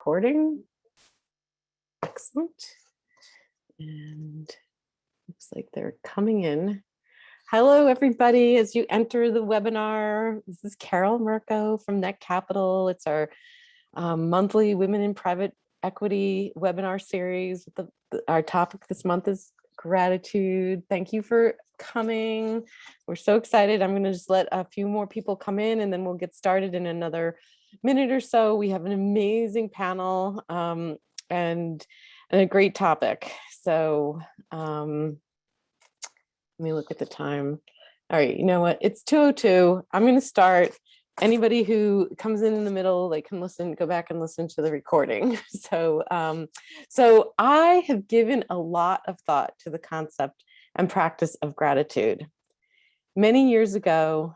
recording. Excellent. And looks like they're coming in. Hello, everybody. As you enter the webinar, this is Carol Merko from Netcapital. It's our monthly Women in Private Equity webinar series. Our topic this month is gratitude. Thank you for coming. We're so excited. I'm going to just let a few more people come in and then we'll get started in another minute or so. We have an amazing panel and a great topic. So let me look at the time. All right, you know what? It's 2:02. I'm going to start. Anybody who comes in the middle, they can go back and listen to the recording. So I have given a lot of thought to the concept and practice of gratitude. Many years ago,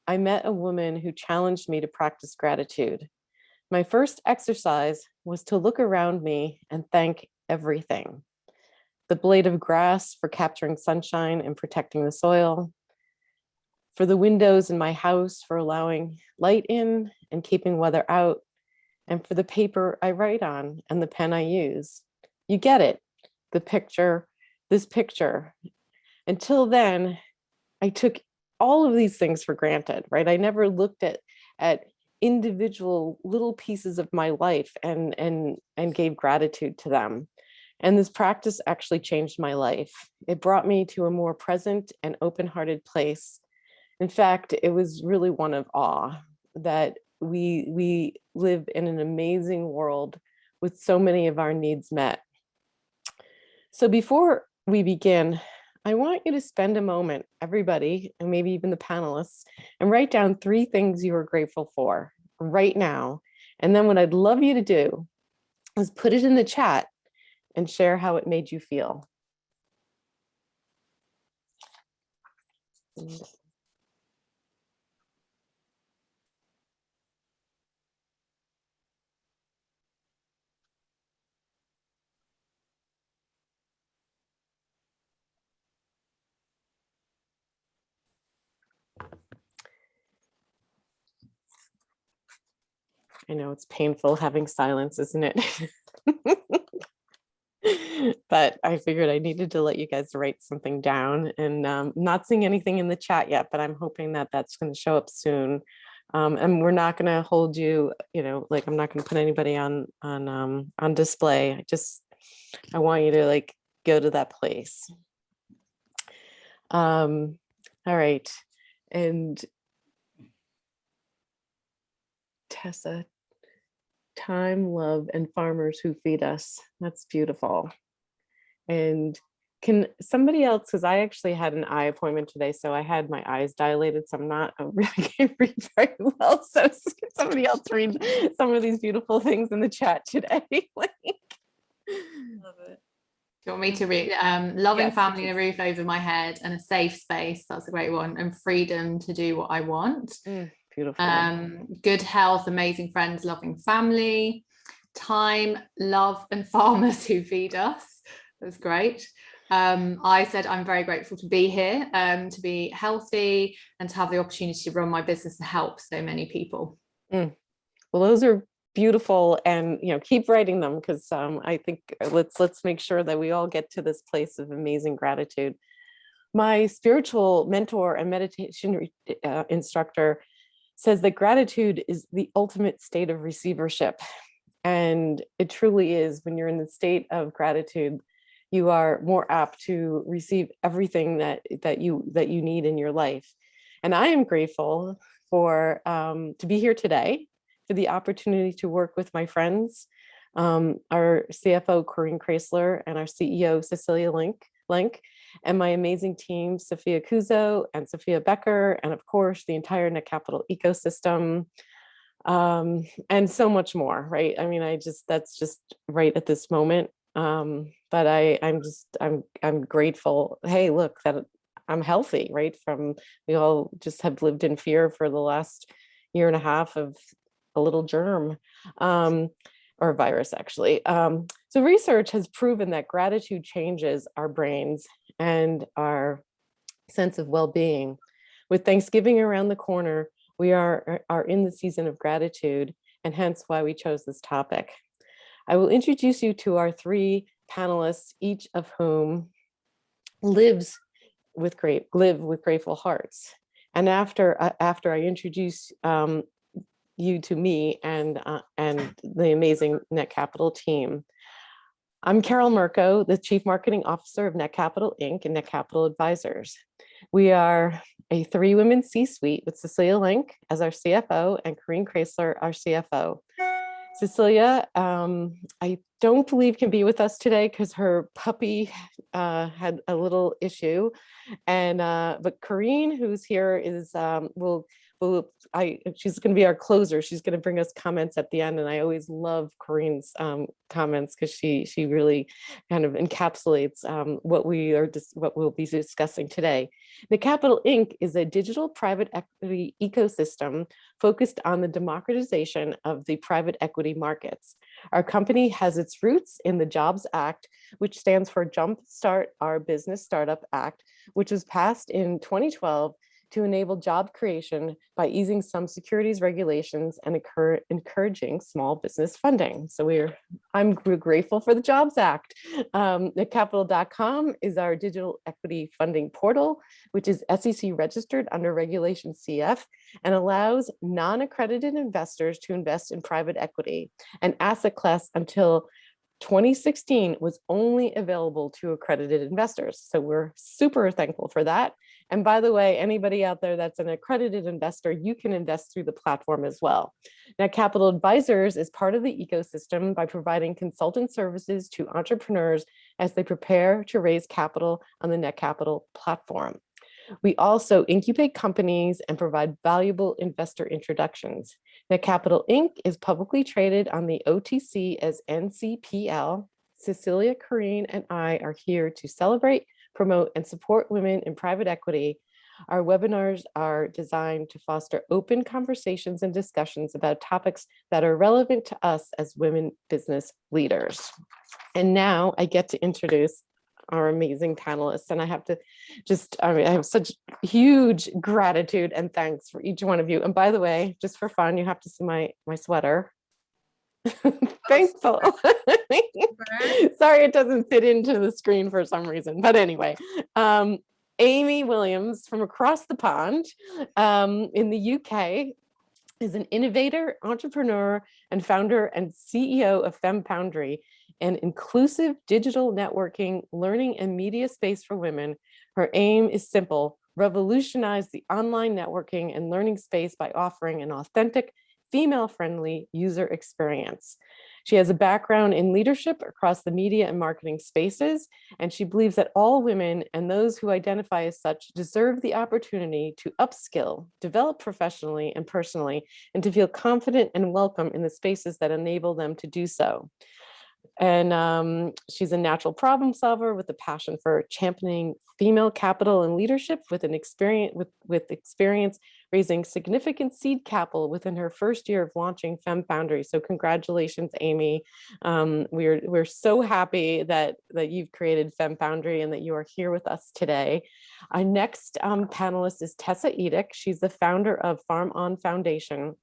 I met a woman who challenged me to practice gratitude. My first exercise was to look around me and thank everything. The blade of grass for capturing sunshine and protecting the soil, for the windows in my house for allowing light in and keeping weather out, and for the paper I write on and the pen I use. You get it, this picture. Until then, I took all of these things for granted, right? I never looked at individual little pieces of my life and gave gratitude to them. And this practice actually changed my life. It brought me to a more present and open-hearted place. In fact, it was really one of awe that we live in an amazing world with so many of our needs met. So before we begin, I want you to spend a moment, everybody, and maybe even the panelists, and write down 3 things you are grateful for right now. And then what I'd love you to do is put it in the chat and share how it made you feel. I know it's painful having silence, isn't it? But I figured I needed to let you guys write something down, and not seeing anything in the chat yet, but I'm hoping that that's going to show up soon. And we're not going to hold you, like I'm not going to put anybody on display. I want you to go to that place. All right. And Tessa, time, love, and farmers who feed us. That's beautiful. And can somebody else, because I actually had an eye appointment today, so I had my eyes dilated, so I'm not really can't read very well. So somebody else read some of these beautiful things in the chat today. Love it. Do you want me to read? Loving Yes, family please. and a roof over my head and a safe space. That's a great one. And freedom to do what I want. Beautiful. Good health, amazing friends, loving family. Time, love, and farmers who feed us. That's great. I said I'm very grateful to be here, to be healthy and to have the opportunity to run my business and help so many people. Well, those are beautiful, and keep writing them, because I think let's make sure that we all get to this place of amazing gratitude. My spiritual mentor and meditation instructor says that gratitude is the ultimate state of receivership, and it truly is. When you're in the state of gratitude, you are more apt to receive everything that you need in your life. And I am grateful for to be here today, for the opportunity to work with my friends, our CFO, Corinne Chrysler, and our CEO, Cecilia Link, and my amazing team, Sophia Kuzo and Sophia Becker, and of course, the entire Netcapital ecosystem, and so much more, right? I mean, that's just right at this moment. But I'm grateful. Hey, look, that I'm healthy, right? We all just have lived in fear for the last year and a half of a little germ, or virus, actually. So research has proven that gratitude changes our brains and our sense of well-being. With Thanksgiving around the corner, we are in the season of gratitude, and hence why we chose this topic. I will introduce you to our three panelists, each of whom live with grateful hearts. And after I introduce you to me and the amazing Netcapital team, I'm Carol Merko, the Chief Marketing Officer of Netcapital Inc. and Netcapital Advisors. We are a three-women C-suite with Cecilia Link as our CFO and Corrine Chrysler, our CFO. Cecilia, I don't believe can be with us today because her puppy had a little issue, and but Corrine, who's here, is she's going to be our closer. She's going to bring us comments at the end, and I always love Corrine's comments because she really kind of encapsulates what we'll be discussing today. Netcapital Inc. is a digital private equity ecosystem focused on the democratization of the private equity markets. Our company has its roots in the Jobs Act, which stands for Jumpstart Our Business Startup Act, which was passed in 2012 to enable job creation by easing some securities regulations and encouraging small business funding. So I'm grateful for the Jobs Act. Netcapital.com is our digital equity funding portal, which is SEC registered under Regulation CF and allows non-accredited investors to invest in private equity, an asset class until 2016 was only available to accredited investors. So we're super thankful for that. And by the way, anybody out there that's an accredited investor, you can invest through the platform as well. Netcapital Advisors is part of the ecosystem by providing consultant services to entrepreneurs as they prepare to raise capital on the Netcapital platform. We also incubate companies and provide valuable investor introductions. Netcapital Inc. is publicly traded on the OTC as NCPL. Cecilia, Corrine, and I are here to celebrate, promote, and support women in private equity. Our webinars are designed to foster open conversations and discussions about topics that are relevant to us as women business leaders. And now I get to introduce our amazing panelists. And I have to I have such huge gratitude and thanks for each one of you. And by the way, just for fun, you have to see my sweater. Thankful. Sorry, it doesn't fit into the screen for some reason. But anyway, Amy Williams from across the pond in the UK is an innovator, entrepreneur, and founder and CEO of FemFoundry, an inclusive digital networking, learning, and media space for women. Her aim is simple: revolutionize the online networking and learning space by offering an authentic, female-friendly user experience. She has a background in leadership across the media and marketing spaces, and she believes that all women and those who identify as such deserve the opportunity to upskill, develop professionally and personally, and to feel confident and welcome in the spaces that enable them to do so. And she's a natural problem solver with a passion for championing female capital and leadership, with experience raising significant seed capital within her first year of launching FemFoundry. So congratulations, Amy. We're so happy that you've created FemFoundry and that you are here with us today. Our next panelist is Tessa Edick. She's the founder of Farm On Foundation.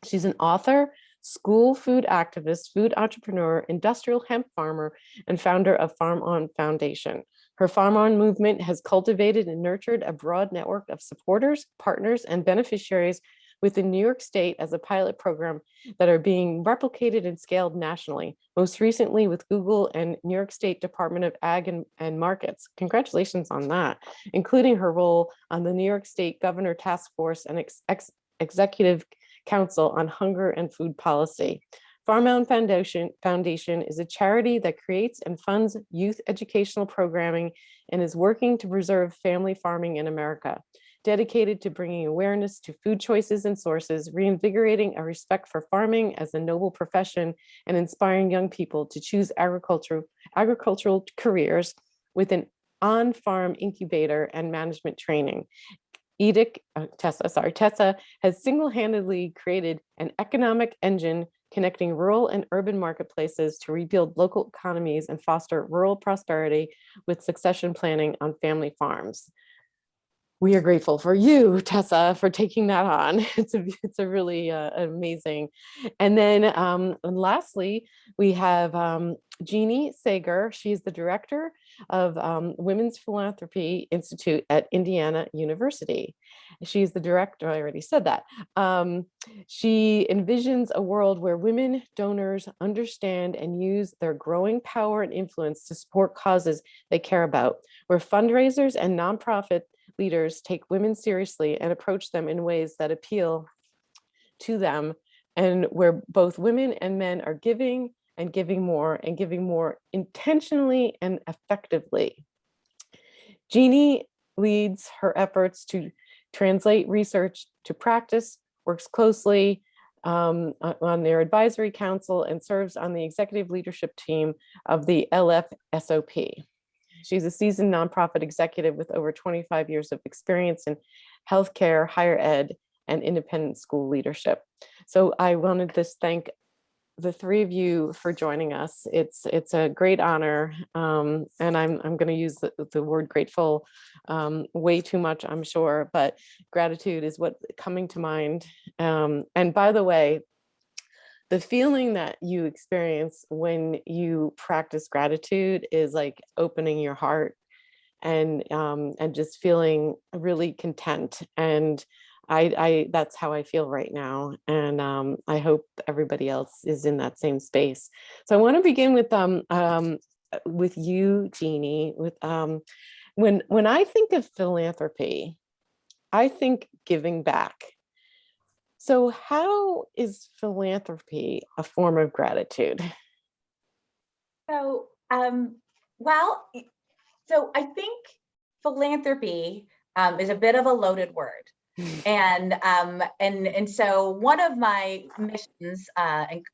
She's an author, school food activist, food entrepreneur, industrial hemp farmer, and founder of Farm On Foundation. Her Farm On movement has cultivated and nurtured a broad network of supporters, partners, and beneficiaries within New York State as a pilot program that are being replicated and scaled nationally, most recently with Google and New York State Department of Ag and Markets. Congratulations on that, including her role on the New York State Governor Task Force and Executive Council on Hunger and Food Policy. Farm On Foundation is a charity that creates and funds youth educational programming and is working to preserve family farming in America, dedicated to bringing awareness to food choices and sources, reinvigorating a respect for farming as a noble profession, and inspiring young people to choose agricultural careers with an on-farm incubator and management training. Tessa has single-handedly created an economic engine connecting rural and urban marketplaces to rebuild local economies and foster rural prosperity with succession planning on family farms. we are grateful for you, Tessa, for taking that on. It's a really amazing. And then and lastly, we have Jeannie Sager. She's the director of Women's Philanthropy Institute at Indiana University. She's the director, I already said that. She envisions a world where women donors understand and use their growing power and influence to support causes they care about, where fundraisers and nonprofit leaders take women seriously and approach them in ways that appeal to them, and where both women and men are giving and giving more and giving more intentionally and effectively. Jeannie leads her efforts to translate research to practice, works closely on their advisory council, and serves on the executive leadership team of the LFSOP. She's a seasoned nonprofit executive with over 25 years of experience in healthcare, higher ed, and independent school leadership. So I wanted to thank the three of you for joining us. It's a great honor, and I'm going to use the word grateful way too much, I'm sure, but gratitude is what's coming to mind. And by the way, the feeling that you experience when you practice gratitude is like opening your heart and just feeling really content. And I that's how I feel right now. And I hope everybody else is in that same space. So I want to begin with you, Jeannie, with when I think of philanthropy, I think giving back. So how is philanthropy a form of gratitude? So, well, so I think philanthropy is a bit of a loaded word. And so one of my missions and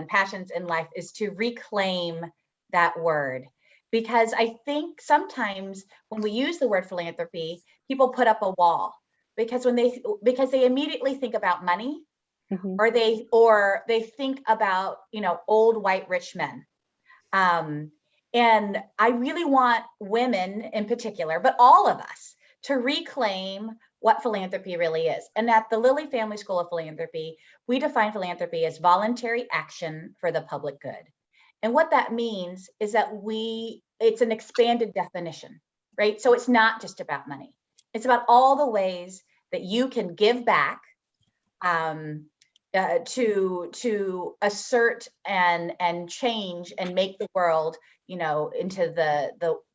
passions in life is to reclaim that word, because I think sometimes when we use the word philanthropy, people put up a wall because they immediately think about money, Mhm. or they think about, old white rich men. And I really want women in particular, but all of us, to reclaim what philanthropy really is. And at the Lilly Family School of Philanthropy, we define philanthropy as voluntary action for the public good. And what that means is that it's an expanded definition, right? So it's not just about money. It's about all the ways that you can give back to assert and change and make the world, into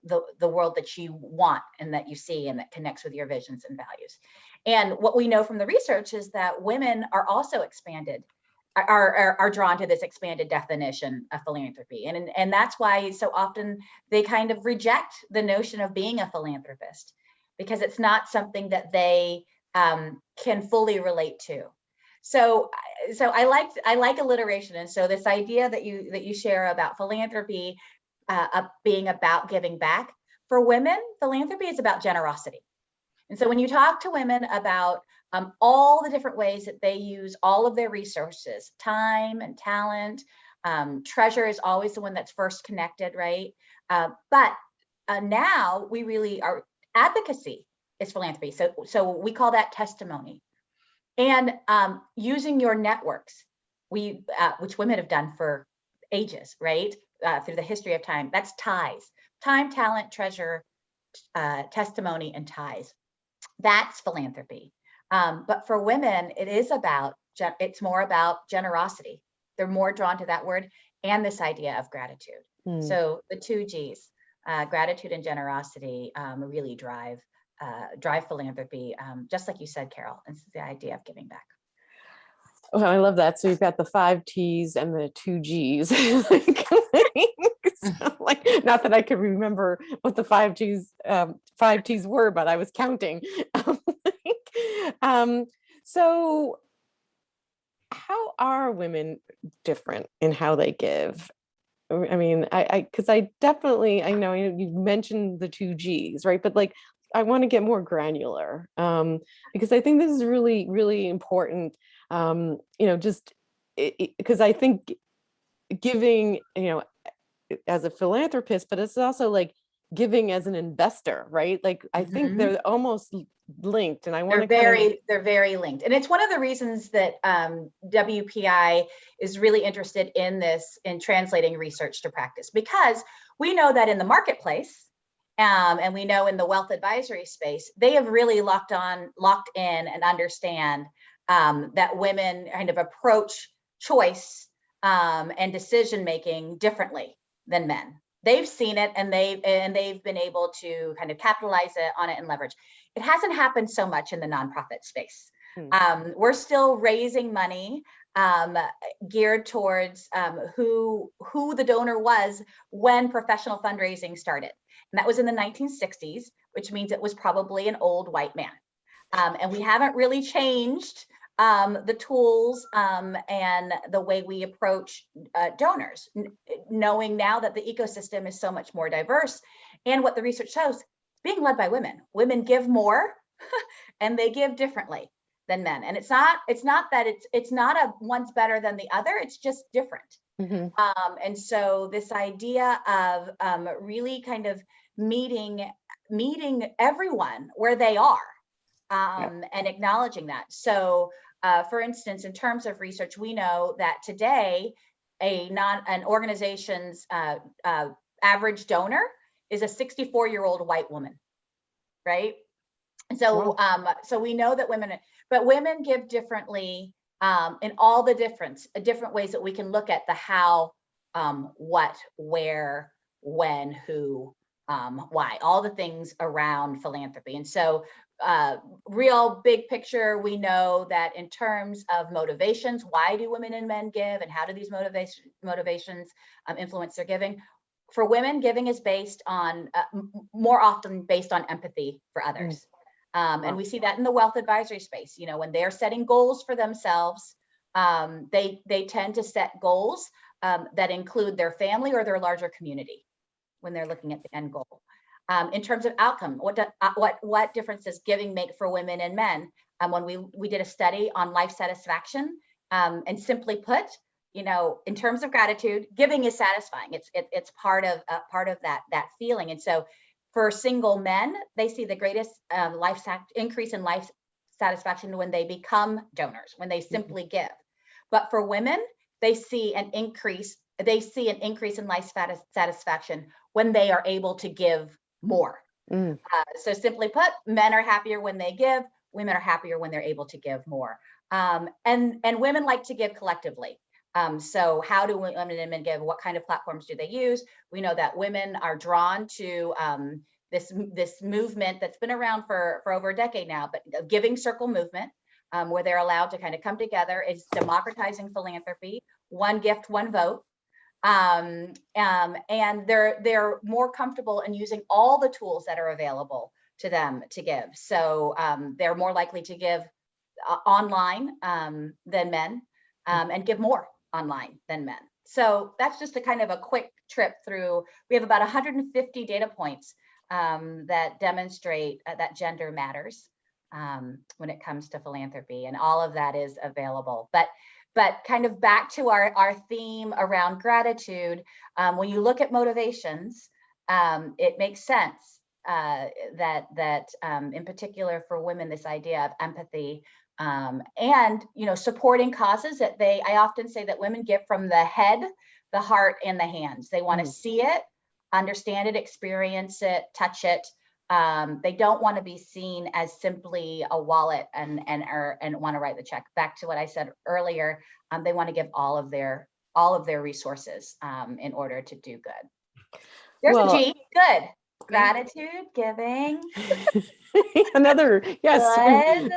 the world that you want and that you see and that connects with your visions and values. And what we know from the research is that women are also are drawn to this expanded definition of philanthropy. And that's why so often they kind of reject the notion of being a philanthropist, because it's not something that they can fully relate to. So I like alliteration, and so this idea that you share about philanthropy being about giving back. For women, philanthropy is about generosity. And so when you talk to women about all the different ways that they use all of their resources, time and talent, treasure is always the one that's first connected, right? But now we really are advocacy is philanthropy. So we call that testimony. And using your networks, which women have done for ages, right? Through the history of time. That's ties, time, talent, treasure, testimony, and ties. That's philanthropy. But for women, it's more about generosity. They're more drawn to that word and this idea of gratitude. So the two G's, gratitude and generosity, really drive philanthropy, just like you said, Carol. It's the idea of giving back. Oh, I love that. So you've got the 5 T's and the 2 G's. So, not that I could remember what the 5 T's were, but I was counting. So how are women different in how they give? I mean, because I know you mentioned the 2 G's, right? But I want to get more granular, because I think this is really, really important. Just because I think giving, as a philanthropist, but it's also giving as an investor, right? Like, I think they're almost linked, and I want to they're very linked. And it's one of the reasons that WPI is really interested in this, in translating research to practice, because we know that in the marketplace, and we know in the wealth advisory space, they have really locked in and understand that women kind of approach choice and decision making differently than men. They've seen it, and they've been able to kind of capitalize on it and leverage. It hasn't happened so much in the nonprofit space. We're still raising money geared towards who the donor was when professional fundraising started. And that was in the 1960s, which means it was probably an old white man. And we haven't really changed the tools and the way we approach donors, knowing now that the ecosystem is so much more diverse. And what the research shows, being led by women. Women give more and they give differently than men. And it's not that it's not a one's better than the other, it's just different. And so this idea of really kind of meeting everyone where they are and acknowledging that. So for instance, in terms of research, we know that today an organization's average donor is a 64-year-old white woman, right? And so, so we know that women give differently in all the different ways that we can look at the how, what, where, when, who, why, all the things around philanthropy. And so, real big picture, we know that in terms of motivations, why do women and men give, and how do these motivations influence their giving? For women, giving is based on, more often based on empathy for others. And we see that in the wealth advisory space. You know, when they're setting goals for themselves, they tend to set goals that include their family or their larger community when they're looking at the end goal. In terms of outcome, what difference does giving make for women and men? When we did a study on life satisfaction, and simply put, you know, in terms of gratitude, giving is satisfying. It's part of that feeling. And so for single men, they see the greatest increase in life satisfaction when they become donors, when they simply give. But for women, they see an increase in life satisfaction when they are able to give more. So simply put, men are happier when they give, women are happier when they're able to give more. And women like to give collectively. So how do women and men give? What kind of platforms do they use? We know that women are drawn to this movement that's been around for over a decade now, but Giving Circle movement, where they're allowed to kind of come together. It's democratizing philanthropy, one gift, one vote. And they're more comfortable in using all the tools that are available to them to give. So they're more likely to give online than men, and give more online than men. So that's just a kind of a quick trip through. We have about 150 data points that demonstrate that gender matters when it comes to philanthropy, and all of that is available. But kind of back to our theme around gratitude, when you look at motivations, it makes sense that in particular for women, this idea of empathy, and, you know, supporting causes that I often say that women give from the head, the heart, and the hands. They want to see it, understand it, experience it, touch it. They don't want to be seen as simply a wallet and want to write the check. Back to what I said earlier, they want to give all of their resources in order to do good. There's a G. Good. Gratitude, giving. Another, yes.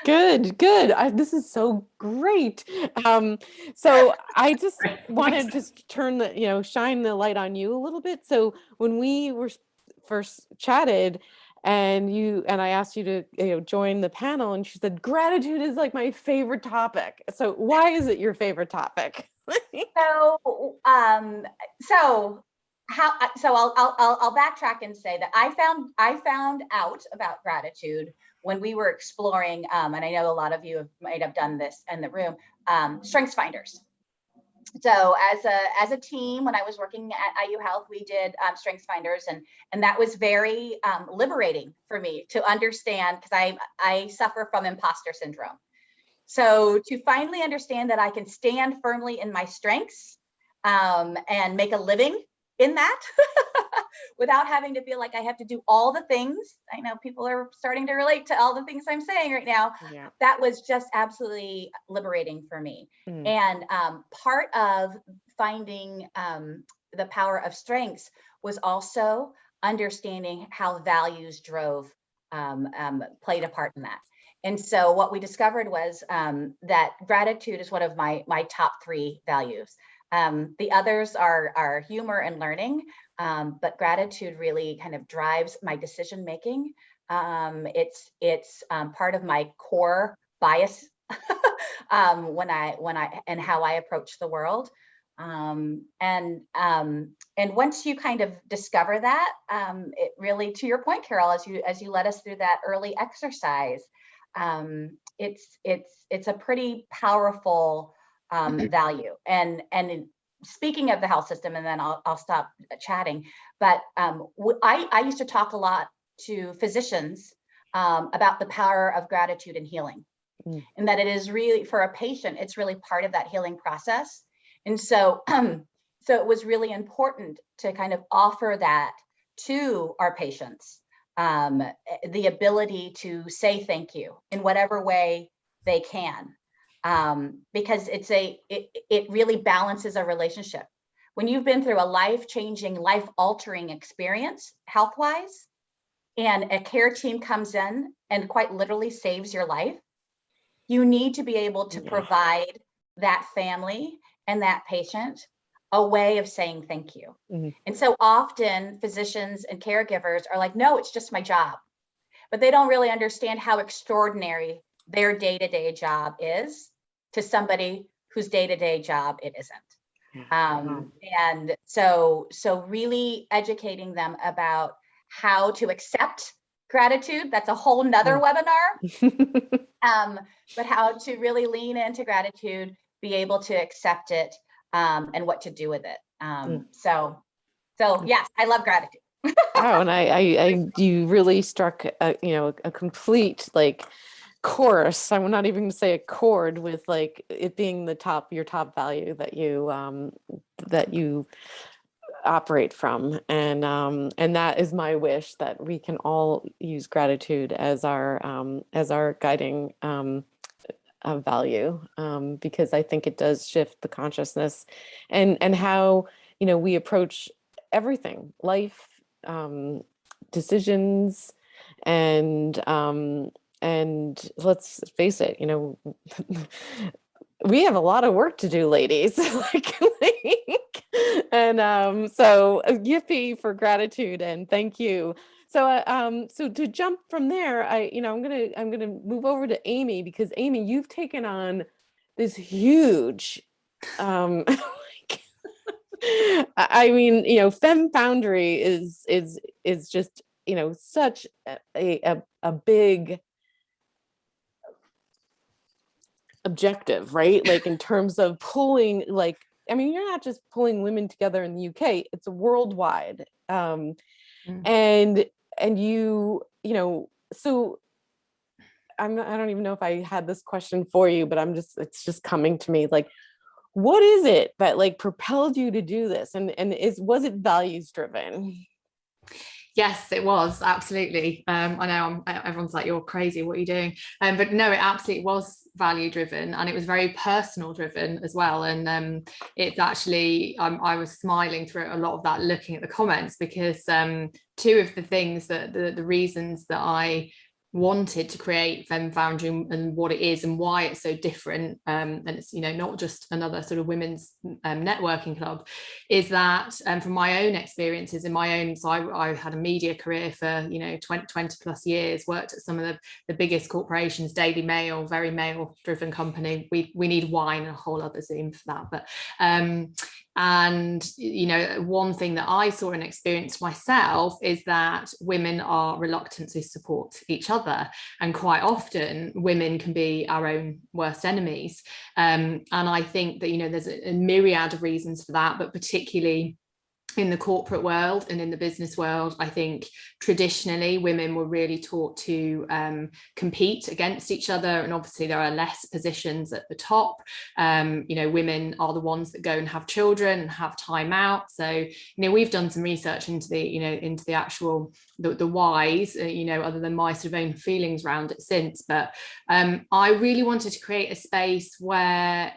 Good. Good. This is so great. So I just want to just shine the light on you a little bit. So when we were first chatted, and I asked you to join the panel, and she said gratitude is like my favorite topic. So why is it your favorite topic? I'll backtrack and say that I found out about gratitude when we were exploring, and I know a lot of you might have done this in the room, Strengths Finders. So as a team, when I was working at IU Health, we did Strengths Finders, and that was very liberating for me to understand, because I suffer from imposter syndrome. So to finally understand that I can stand firmly in my strengths and make a living in that without having to feel like I have to do all the things. I know people are starting to relate to all the things I'm saying right now. Yeah. That was just absolutely liberating for me. Mm. And part of finding the power of strengths was also understanding how values played a part in that. And so what we discovered was that gratitude is one of my top 3 values. The others are humor and learning, but gratitude really kind of drives my decision making. It's part of my core bias when I and how I approach the world. And once you kind of discover that, it really, to your point, Carol, as you led us through that early exercise, it's a pretty powerful value. And speaking of the health system, and then I'll stop chatting, but I used to talk a lot to physicians about the power of gratitude and healing, and that it is really, for a patient, it's really part of that healing process. And so so it was really important to kind of offer that to our patients, the ability to say thank you in whatever way they can, because it really balances a relationship. When you've been through a life-changing, life-altering experience health-wise, and a care team comes in and quite literally saves your life, you need to be able to provide that family and that patient a way of saying thank you. And so often physicians and caregivers are like, no, it's just my job. But they don't really understand how extraordinary their day-to-day job is to somebody whose day-to-day job it isn't. And so really educating them about how to accept gratitude. That's a whole nother webinar. But how to really lean into gratitude, be able to accept it, and what to do with it. So yes, I love gratitude. Oh, and you really struck a complete course. I'm not even going to say a chord with it being your top value that you operate from, and that is my wish, that we can all use gratitude as our guiding value, because I think it does shift the consciousness and how we approach everything, life, decisions, and let's face it, we have a lot of work to do, ladies. And so yippee for gratitude and thank you. So so to jump from there, I'm gonna move over to Amy, because Amy, you've taken on this huge I mean, Femme Foundry is just, such a big objective, right? In terms of pulling, you're not just pulling women together in the UK, it's worldwide. And so I don't even know if I had this question for you, but it's just coming to me. What is it that propelled you to do this? And was it values driven? Yes, it was, absolutely. I know everyone's like, you're crazy, what are you doing? But no, it absolutely was value driven, and it was very personal driven as well. And it's actually, I was smiling through a lot of that, looking at the comments, because two of the things that the reasons that I wanted to create Femme Foundry and what it is and why it's so different, and it's not just another sort of women's networking club, is that from my own experiences in my own, so I had a media career for 20 plus years, worked at some of the biggest corporations, Daily Mail, very male driven company. We need wine and a whole other Zoom for that, but And, you know, one thing that I saw and experienced myself is that women are reluctant to support each other. And quite often women can be our own worst enemies. And I think that, you know, there's a myriad of reasons for that, but particularly in the corporate world and in the business world, I think traditionally women were really taught to compete against each other. And obviously there are less positions at the top. You know, women are the ones that go and have children and have time out. So, you know, we've done some research into the, you know, into the actual, the whys, you know, other than my sort of own feelings around it since. But I really wanted to create a space where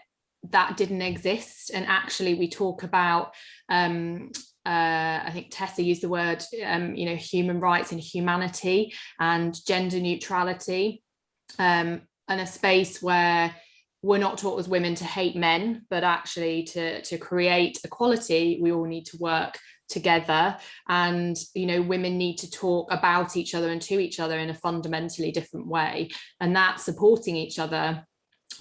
that didn't exist, and actually we talk about I think Tessa used the word you know, human rights and humanity and gender neutrality, and a space where we're not taught as women to hate men, but actually to create equality, we all need to work together. And, you know, women need to talk about each other and to each other in a fundamentally different way, and that's supporting each other.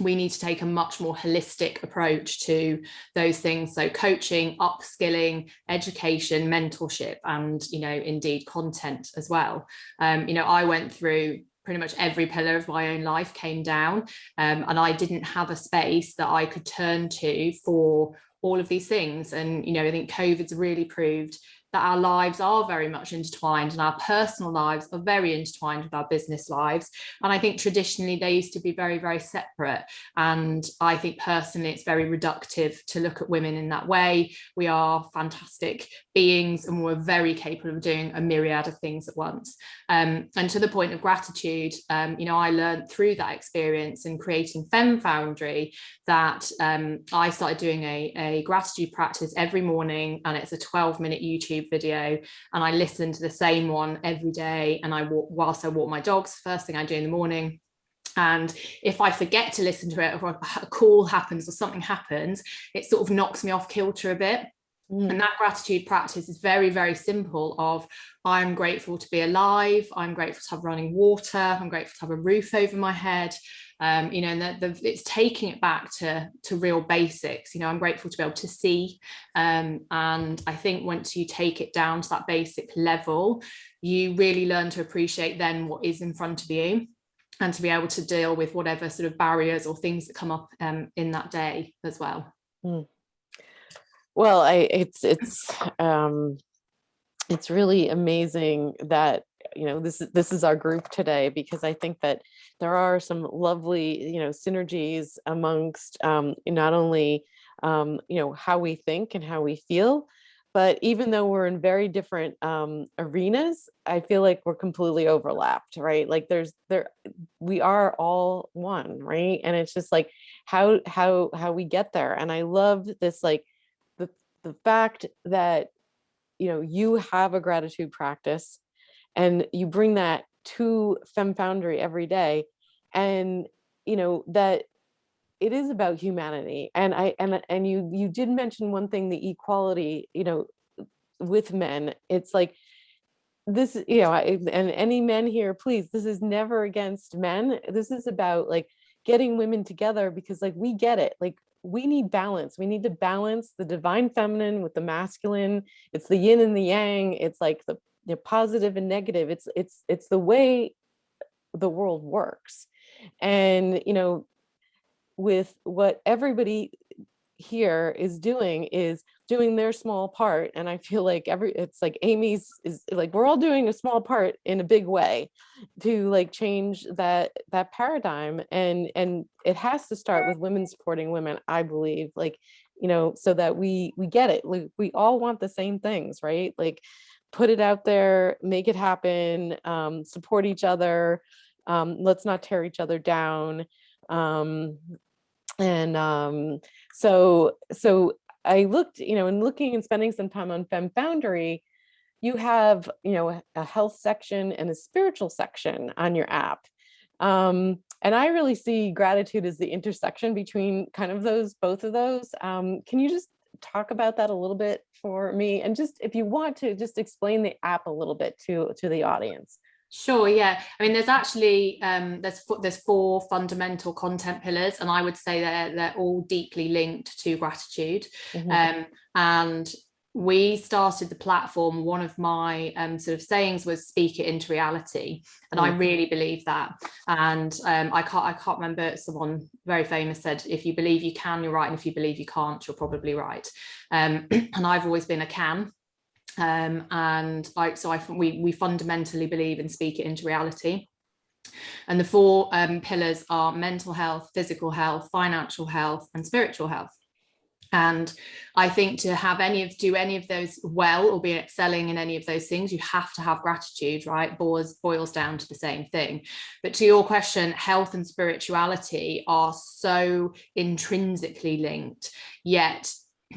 We need to take a much more holistic approach to those things. So coaching, upskilling, education, mentorship, and, you know, indeed content as well. You know, I went through pretty much every pillar of my own life came down, and I didn't have a space that I could turn to for all of these things. And, you know, I think COVID's really proved that our lives are very much intertwined, and our personal lives are very intertwined with our business lives. And I think traditionally they used to be very, very separate. And I think personally it's very reductive to look at women in that way. We are fantastic beings and we're very capable of doing a myriad of things at once. And to the point of gratitude, you know, I learned through that experience in creating Femme Foundry that I started doing a gratitude practice every morning, and it's a 12-minute YouTube video, and I listen to the same one every day, and I walk whilst I walk my dogs, first thing I do in the morning. And if I forget to listen to it, or a call happens or something happens, it sort of knocks me off kilter a bit. And that gratitude practice is very, very simple of, I'm grateful to be alive, I'm grateful to have running water, I'm grateful to have a roof over my head, you know, and it's taking it back to real basics. You know, I'm grateful to be able to see, and I think once you take it down to that basic level, you really learn to appreciate then what is in front of you, and to be able to deal with whatever sort of barriers or things that come up in that day as well. Well, it's really amazing that, you know, this is our group today, because I think that there are some lovely, you know, synergies amongst not only you know, how we think and how we feel, but even though we're in very different arenas, I feel like we're completely overlapped, right? Like we are all one, right? And it's just like how we get there. And I love this, like the fact that, you know, you have a gratitude practice and you bring that to Femme Foundry every day, and, you know, that it is about humanity. And you did mention one thing, the equality, you know, with men. It's like this, you know, and any men here, please, this is never against men. This is about like getting women together, because like we get it, like we need balance. We need to balance the divine feminine with the masculine. It's the yin and the yang. It's like the positive and negative. It's the way the world works. And, you know, with what everybody here is doing their small part. And I feel like it's like Amy's is like, we're all doing a small part in a big way to like change that paradigm. And it has to start with women supporting women, I believe, like, you know, so that we get it. Like, we all want the same things, right? Like, put it out there, make it happen, support each other. Let's not tear each other down. So I looked, you know, and looking and spending some time on Femme Foundry, you have, you know, a health section and a spiritual section on your app. And I really see gratitude as the intersection between kind of both of those. Can you just talk about that a little bit for me? And just, if you want to, just explain the app a little bit to the audience. Sure, yeah. I mean, there's actually there's 4 fundamental content pillars, and I would say they're all deeply linked to gratitude. And we started the platform. One of my sort of sayings was "speak it into reality," and I really believe that. And I can't remember, someone very famous said, "If you believe you can, you're right, and if you believe you can't, you're probably right." And I've always been a can. And we fundamentally believe in speak it into reality. And the 4 pillars are mental health, physical health, financial health, and spiritual health. And I think to do any of those well, or be excelling in any of those things, you have to have gratitude, right? Boils down to the same thing. But to your question, health and spirituality are so intrinsically linked, yet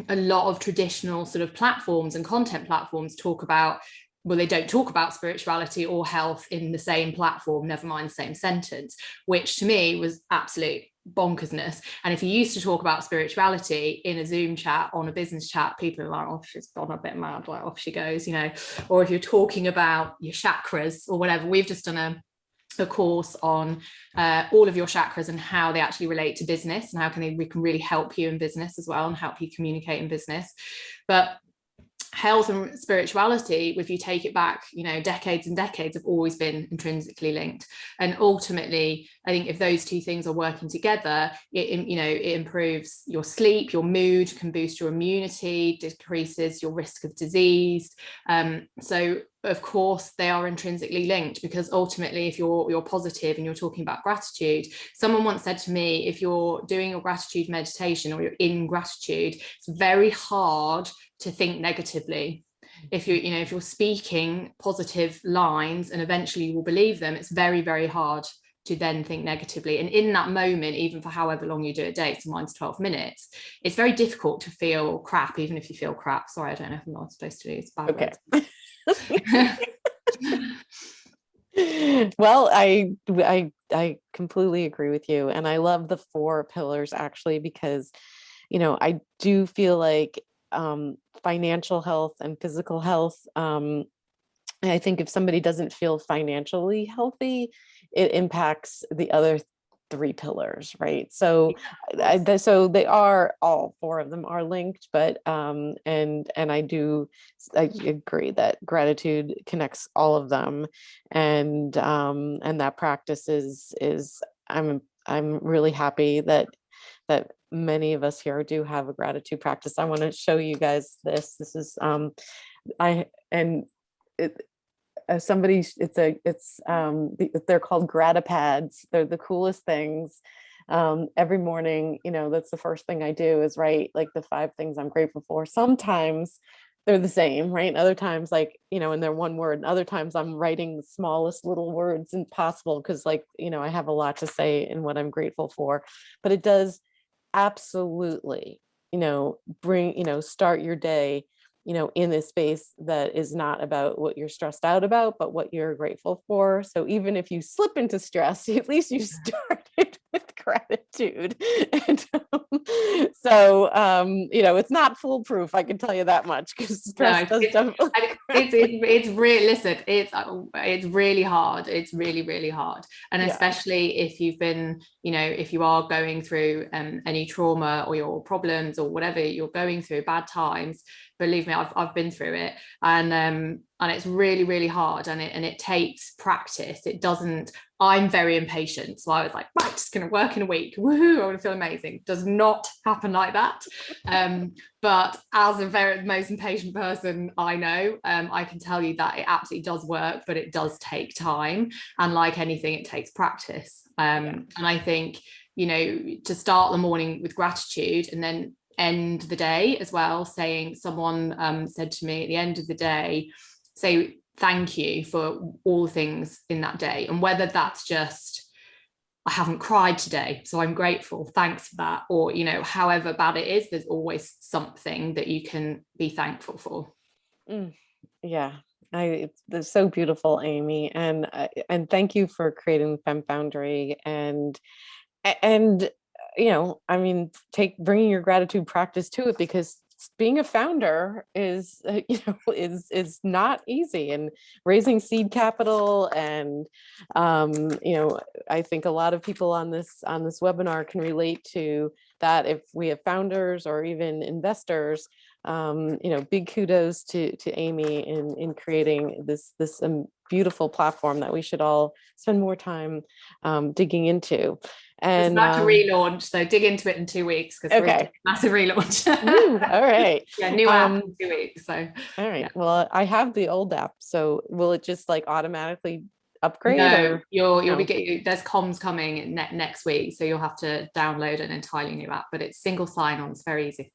a lot of traditional sort of platforms and content platforms they don't talk about spirituality or health in the same platform, never mind the same sentence, which to me was absolute bonkersness. And if you used to talk about spirituality in a Zoom chat, on a business chat, people are like, "Oh, she's gone a bit mad, like off she goes," or if you're talking about your chakras or whatever. We've just done a course on all of your chakras and how they actually relate to business, and how we can really help you in business as well, and help you communicate in business. But health and spirituality, if you take it back, decades and decades, have always been intrinsically linked. And ultimately, I think if those 2 things are working together, it improves your sleep, your mood, can boost your immunity, decreases your risk of disease. So of course they are intrinsically linked, because ultimately, if you're positive and you're talking about gratitude, someone once said to me, if you're doing your gratitude meditation or you're in gratitude, it's very hard to think negatively. If you're speaking positive lines and eventually you will believe them, it's very, very hard to then think negatively. And in that moment, even for however long you do a day, so mine's 12 minutes, it's very difficult to feel crap, even if you feel crap. Sorry, I don't know if I'm not supposed to do it. It's bad. Okay. Well, I completely agree with you. And I love the 4 pillars, actually, because, I do feel like financial health and physical health, I think if somebody doesn't feel financially healthy, it impacts the other 3 pillars, right? So, so they are, all 4 of them are linked, but and I agree that gratitude connects all of them, and that practice is I'm really happy that many of us here do have a gratitude practice. I want to show you guys this. This is they're called gratipads. They're the coolest things. Every morning, that's the first thing I do, is write like the 5 things I'm grateful for. Sometimes they're the same, right? And other times, and they're one word, and other times I'm writing the smallest little words possible, because I have a lot to say in what I'm grateful for. But it does absolutely, start your day, in this space that is not about what you're stressed out about, but what you're grateful for. So even if you slip into stress, at least you started with gratitude. And it's not foolproof, I can tell you that much, because stress does stuff. It's really, listen, it's really hard. It's really, really hard. And especially if you've been, if you are going through any trauma or your problems or whatever you're going through, bad times, believe me, I've been through it, and it's really, really hard, and it takes practice. It doesn't. I'm very impatient, so I was like, right, just going to work in a week. Woohoo! I want to feel amazing. Does not happen like that. But as the most impatient person I know, I can tell you that it absolutely does work, but it does take time, and like anything, it takes practice. And I think to start the morning with gratitude, and then end the day as well, someone said to me at the end of the day, say thank you for all things in that day, and whether that's just, I haven't cried today, so I'm grateful, thanks for that, or however bad it is, there's always something that you can be thankful for. It's so beautiful, Amy, and thank you for creating Femme Foundry, and bringing your gratitude practice to it, because being a founder is, is not easy, and raising seed capital. And, I think a lot of people on this webinar can relate to that. If we have founders or even investors, big kudos to Amy in creating this beautiful platform that we should all spend more time digging into. It's And about to relaunch, so dig into it in 2 weeks, because we're doing a massive relaunch. All right. Yeah, new app in 2 weeks. So all right. yeah. Well, I have the old app, so will it just like automatically upgrade? No, or you'll be getting, there's comms coming next week, so you'll have to download an entirely new app, but it's single sign-on. It's very easy.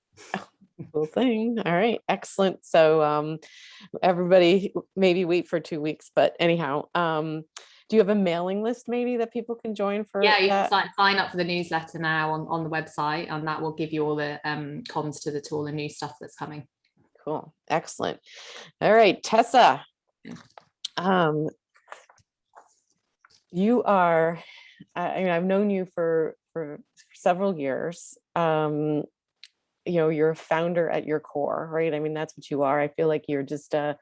Cool thing. All right, excellent. So everybody maybe wait for 2 weeks, but anyhow, do you have a mailing list maybe that people can join for? Yeah, you that? can sign up for the newsletter now on the website, and that will give you all the comms to the tool and new stuff that's coming. Cool, excellent. All right, Tessa, you are, I've known you for several years. You're a founder at your core, right? I mean, that's what you are. I feel like you're just a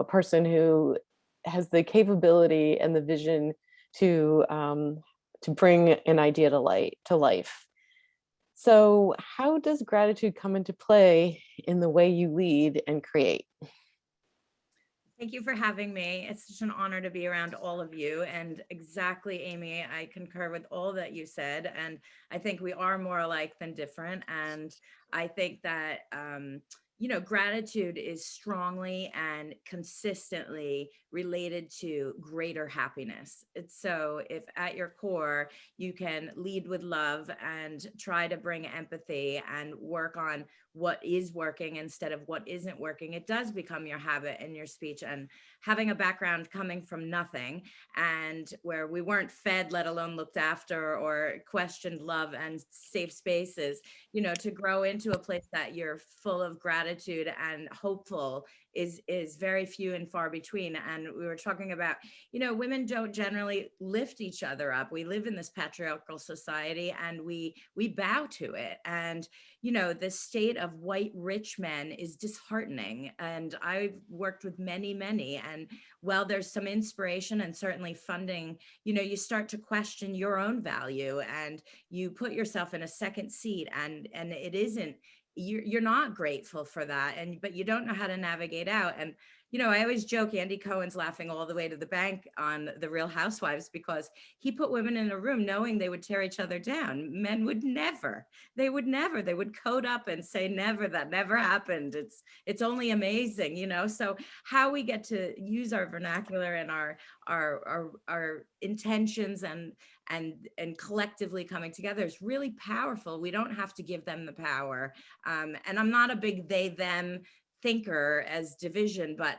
person who has the capability and the vision to bring an idea to life. So how does gratitude come into play in the way you lead and create? Thank you for having me. It's such an honor to be around all of you. And exactly, Amy, I concur with all that you said. And I think we are more alike than different. And I think that, gratitude is strongly and consistently related to greater happiness. So if at your core, you can lead with love and try to bring empathy and work on what is working instead of what isn't working, it does become your habit and your speech. And having a background coming from nothing, and where we weren't fed, let alone looked after or questioned love and safe spaces, to grow into a place that you're full of gratitude and hopeful is very few and far between. And we were talking about, women don't generally lift each other up. We live in this patriarchal society, and we bow to it. And the state of white rich men is disheartening. And I've worked with many, and while there's some inspiration and certainly funding, you start to question your own value, and you put yourself in a second seat, and it isn't, you're not grateful for that, but you don't know how to navigate out. And I always joke, Andy Cohen's laughing all the way to the bank on The Real Housewives, because he put women in a room knowing they would tear each other down. Men would never. They would code up and say, never, that never happened. It's only amazing, So how we get to use our vernacular and our intentions and collectively coming together is really powerful. We don't have to give them the power. And I'm not a big they, them thinker as division, but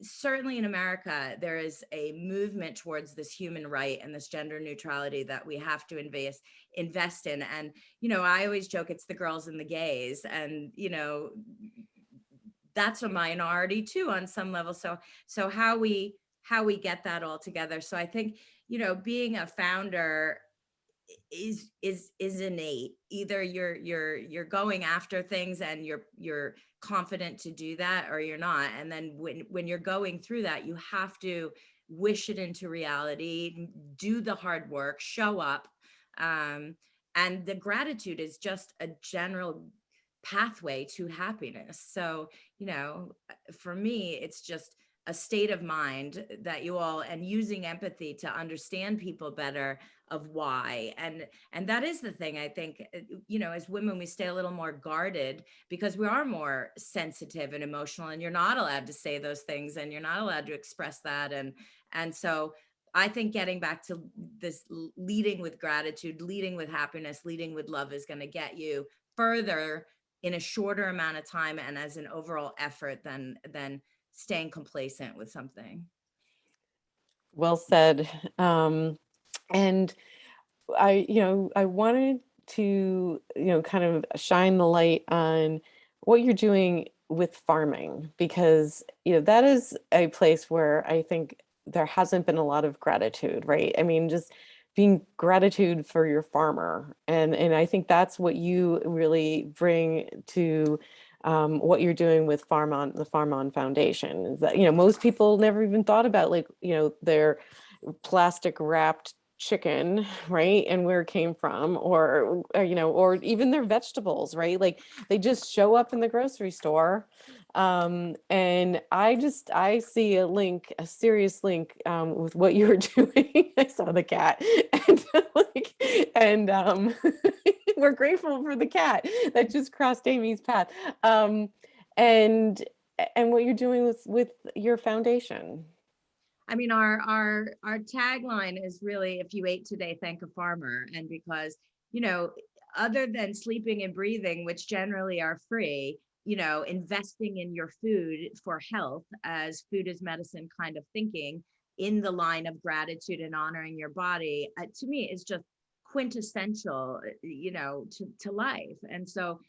certainly in America, there is a movement towards this human right and this gender neutrality that we have to invest in. And I always joke it's the girls and the gays, and that's a minority too on some level. So how we get that all together. So I think being a founder is innate. Either you're going after things and you're confident to do that, or you're not. And then when you're going through that, you have to wish it into reality, do the hard work, show up. And the gratitude is just a general pathway to happiness. So, for me, it's just a state of mind that you all, and using empathy to understand people better of why. And that is the thing. I think, as women, we stay a little more guarded because we are more sensitive and emotional, and you're not allowed to say those things, and you're not allowed to express that. And so I think getting back to this leading with gratitude, leading with happiness, leading with love is going to get you further in a shorter amount of time and as an overall effort than staying complacent with something. Well said. And I wanted to, kind of shine the light on what you're doing with farming, because, that is a place where I think there hasn't been a lot of gratitude, right? I mean, just being gratitude for your farmer. And I think that's what you really bring to what you're doing with the Farm On Foundation, is that, most people never even thought about, like, their plastic wrapped chicken, right, and where it came from, or even their vegetables, right? Like, they just show up in the grocery store. And I see a serious link with what you were doing. I saw the cat, and we're grateful for the cat that just crossed Amy's path. And what you're doing with your foundation. I mean, our tagline is really, if you ate today, thank a farmer. And because, other than sleeping and breathing, which generally are free, investing in your food for health, as food is medicine kind of thinking, in the line of gratitude and honoring your body, to me is just quintessential, to life. And so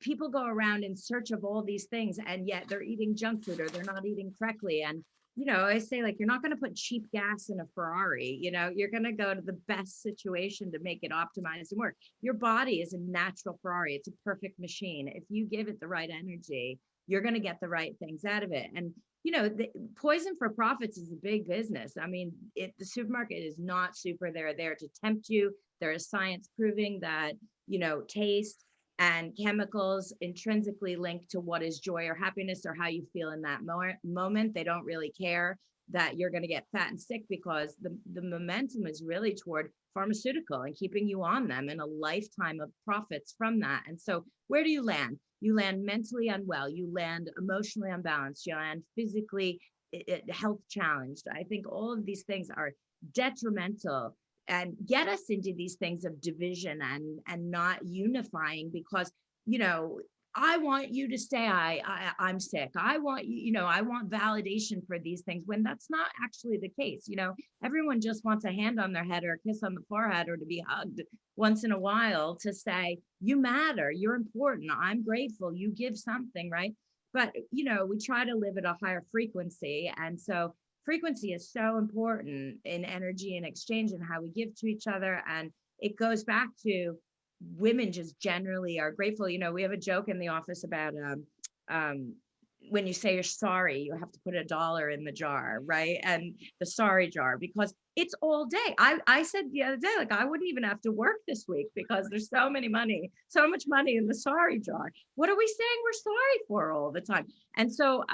people go around in search of all these things, and yet they're eating junk food or they're not eating correctly. And I say, like, you're not going to put cheap gas in a Ferrari. You're going to go to the best situation to make it optimized and work. Your body is a natural Ferrari. It's a perfect machine. If you give it the right energy, you're going to get the right things out of it. And, the poison for profits is a big business. I mean, the supermarket is not super. They're there to tempt you. There is science proving that, taste and chemicals intrinsically linked to what is joy or happiness or how you feel in that moment. They don't really care that you're going to get fat and sick, because the momentum is really toward pharmaceutical and keeping you on them, and a lifetime of profits from that. And so where do you land? You land mentally unwell, you land emotionally unbalanced, you land physically health challenged. I think all of these things are detrimental and get us into these things of division and not unifying, because I want you to say I'm sick. I want I want validation for these things, when that's not actually the case. Everyone just wants a hand on their head or a kiss on the forehead or to be hugged once in a while to say, you matter, you're important, I'm grateful, you give something, right? But we try to live at a higher frequency, and so frequency is so important in energy and exchange and how we give to each other. And it goes back to women just generally are grateful. We have a joke in the office about when you say you're sorry, you have to put $1 in the jar, right? And the sorry jar, because it's all day. I said the other day, like, I wouldn't even have to work this week because there's so much money in the sorry jar. What are we saying we're sorry for all the time? And so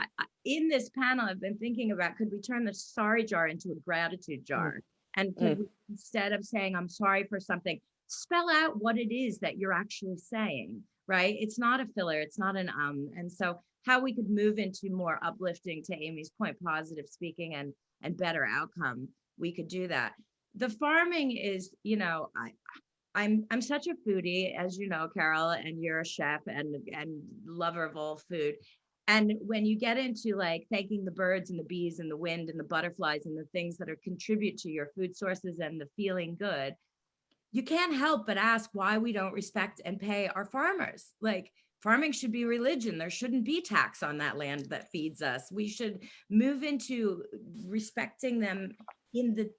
in this panel, I've been thinking about, could we turn the sorry jar into a gratitude jar? And could we, instead of saying I'm sorry for something, spell out what it is that you're actually saying, right? It's not a filler, it's not an and so how we could move into more uplifting, to Amy's point, positive speaking and better outcome, we could do that. The farming is, I'm such a foodie, as you know, Carol, and you're a chef and lover of all food. And when you get into, like, thanking the birds and the bees and the wind and the butterflies and the things that are contribute to your food sources and the feeling good, you can't help but ask why we don't respect and pay our farmers. Like, farming should be religion. There shouldn't be tax on that land that feeds us. We should move into respecting them in the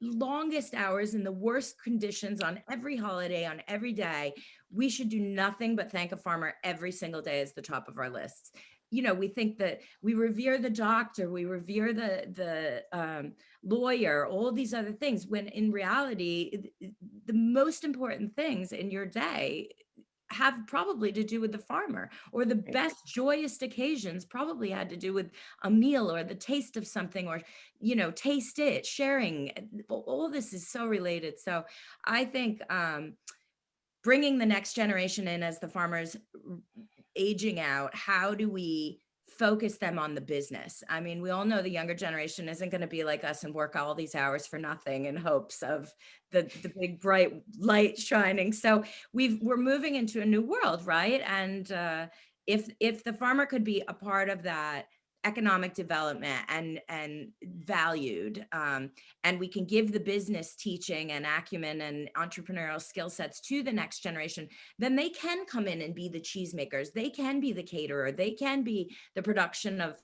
longest hours, in the worst conditions, on every holiday, on every day. We should do nothing but thank a farmer every single day as the top of our lists. We think that we revere the doctor, we revere the lawyer, all these other things, when in reality, the most important things in your day have probably to do with the farmer, or the best joyous occasions probably had to do with a meal or the taste of something, or taste it, sharing. All this is so related. So I think bringing the next generation in as the farmers aging out, how do we focus them on the business? I mean, we all know the younger generation isn't going to be like us and work all these hours for nothing in hopes of the big bright light shining. So we're moving into a new world, right? And if the farmer could be a part of that economic development and valued, and we can give the business teaching and acumen and entrepreneurial skill sets to the next generation, then they can come in and be the cheesemakers, they can be the caterer, they can be the production of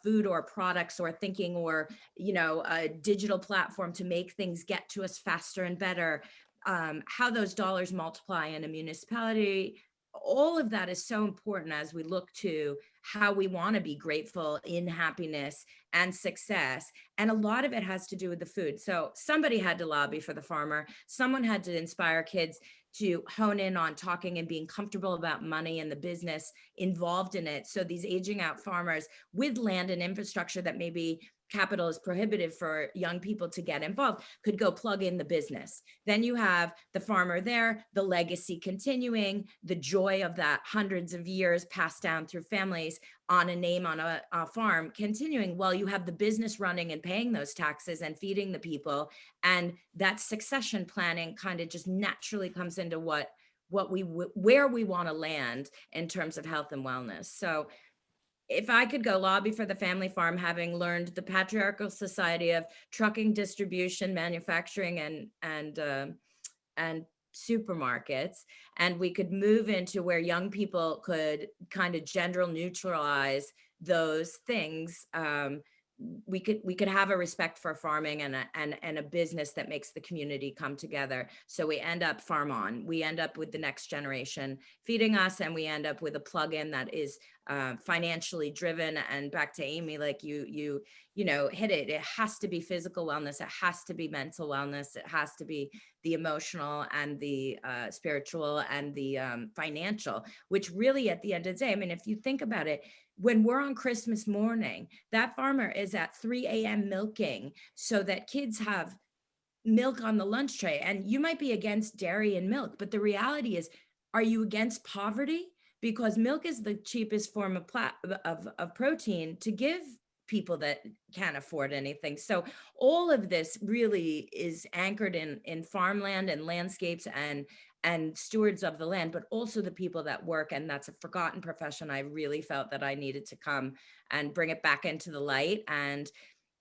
food or products or thinking, or a digital platform to make things get to us faster and better. How those dollars multiply in a municipality, all of that is so important as we look to how we want to be grateful in happiness and success. And a lot of it has to do with the food. So somebody had to lobby for the farmer. Someone had to inspire kids to hone in on talking and being comfortable about money and the business involved in it. So these aging out farmers with land and infrastructure that maybe capital is prohibitive for young people to get involved could go plug in the business. Then you have the farmer there, the legacy continuing, the joy of that hundreds of years passed down through families on a name on a farm continuing, while you have the business running and paying those taxes and feeding the people. And that succession planning kind of just naturally comes into where we want to land in terms of health and wellness. So if I could go lobby for the family farm, having learned the patriarchal society of trucking, distribution, manufacturing, and supermarkets, and we could move into where young people could kind of gender neutralize those things, we could have a respect for farming and a business that makes the community come together. So we end up farm on, we end up with the next generation feeding us, and we end up with a plug-in that is financially driven. And back to Amy, like you hit it. It has to be physical wellness. It has to be mental wellness. It has to be the emotional and the spiritual and the financial, which really at the end of the day, I mean, if you think about it, when we're on Christmas morning, that farmer is at 3 a.m. milking so that kids have milk on the lunch tray. And you might be against dairy and milk, but the reality is, are you against poverty? Because milk is the cheapest form of protein to give people that can't afford anything. So all of this really is anchored in farmland and landscapes and stewards of the land, but also the people that work. And that's a forgotten profession. I really felt that I needed to come and bring it back into the light. And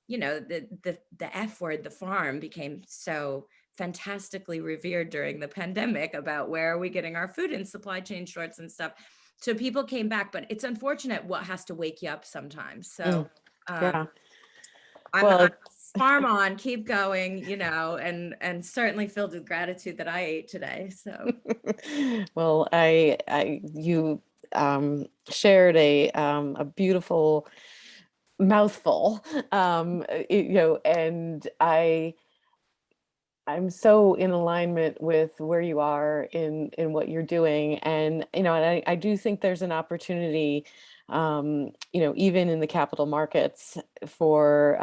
the F word, the farm, became so fantastically revered during the pandemic about where are we getting our food and supply chain shorts and stuff. So people came back, but it's unfortunate what has to wake you up sometimes. So Yeah. I'm farm on, keep going, and certainly filled with gratitude that I ate today. So well, you shared a beautiful mouthful, and I'm so in alignment with where you are in what you're doing. And, and I do think there's an opportunity, even in the capital markets for,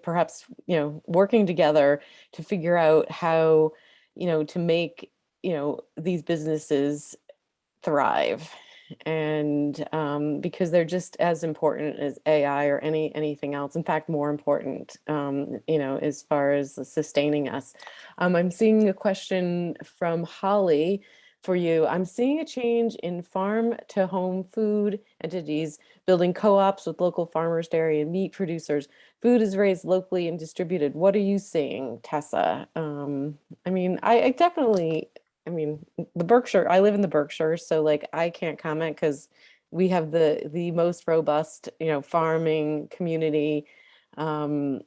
perhaps, working together to figure out how, to make, these businesses thrive. And because they're just as important as AI or anything else. In fact, more important, as far as sustaining us. I'm seeing a question from Holly for you. I'm seeing a change in farm to home food entities building co-ops with local farmers, dairy and meat producers. Food is raised locally and distributed. What are you seeing, Tessa? I definitely, the Berkshire, I live in the Berkshires, so like I can't comment because we have the most robust, farming community that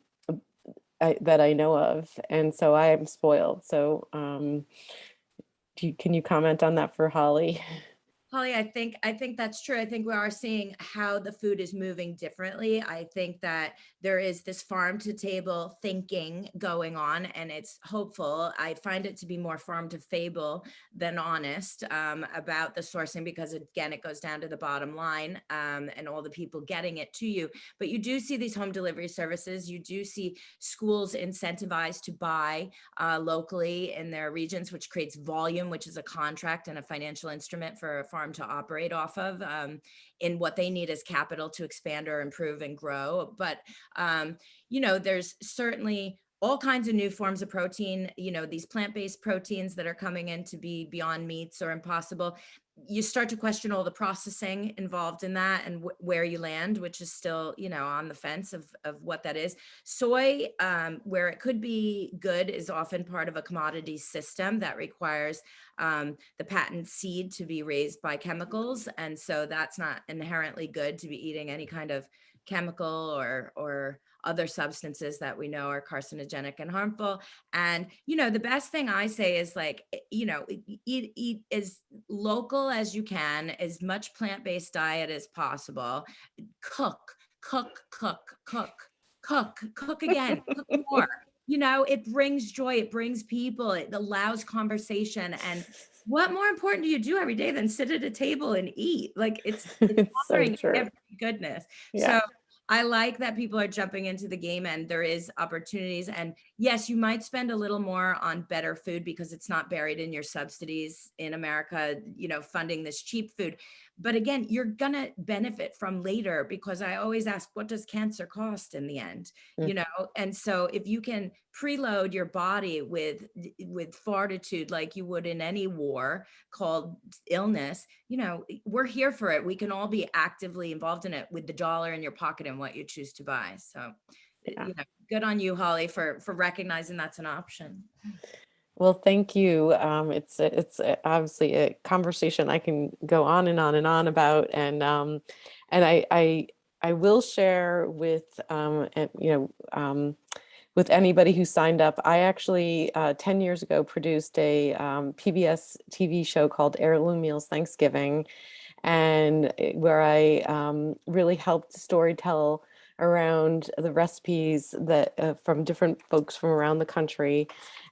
I know of. And so I am spoiled. So can you comment on that for Holly? Holly, I think that's true. I think we are seeing how the food is moving differently. I think that there is this farm to table thinking going on, and it's hopeful. I find it to be more farm to fable than honest about the sourcing, because again, it goes down to the bottom line and all the people getting it to you. But you do see these home delivery services. You do see schools incentivized to buy locally in their regions, which creates volume, which is a contract and a financial instrument for a farm to operate off of in what they need as capital to expand or improve and grow. But, there's certainly all kinds of new forms of protein, these plant-based proteins that are coming in to be beyond meats or impossible. you start to question all the processing involved in that and where you land, which is still, on the fence of what that is. Soy, where it could be good, is often part of a commodity system that requires the patent seed to be raised by chemicals. And so that's not inherently good to be eating any kind of chemical or other substances that we know are carcinogenic and harmful. And, the best thing I say is eat as local as you can, as much plant-based diet as possible. Cook again, cook more. It brings joy, it brings people, it allows conversation. And what more important do you do every day than sit at a table and eat? Like it's offering every goodness. Yeah. So I like that people are jumping into the game and there is opportunities. And yes, you might spend a little more on better food because it's not buried in your subsidies in America, funding this cheap food. But again, you're going to benefit from later, because I always ask, what does cancer cost in the end? And so if you can preload your body with fortitude, like you would in any war called illness, we're here for it. We can all be actively involved in it with the dollar in your pocket and what you choose to buy. So, good on you, Holly, for recognizing that's an option. Well, thank you. It's obviously a conversation I can go on and on and on about, and I will share with with anybody who signed up. I actually 10 years ago produced a PBS TV show called Heirloom Meals Thanksgiving, and where I really helped storytell around the recipes that from different folks from around the country,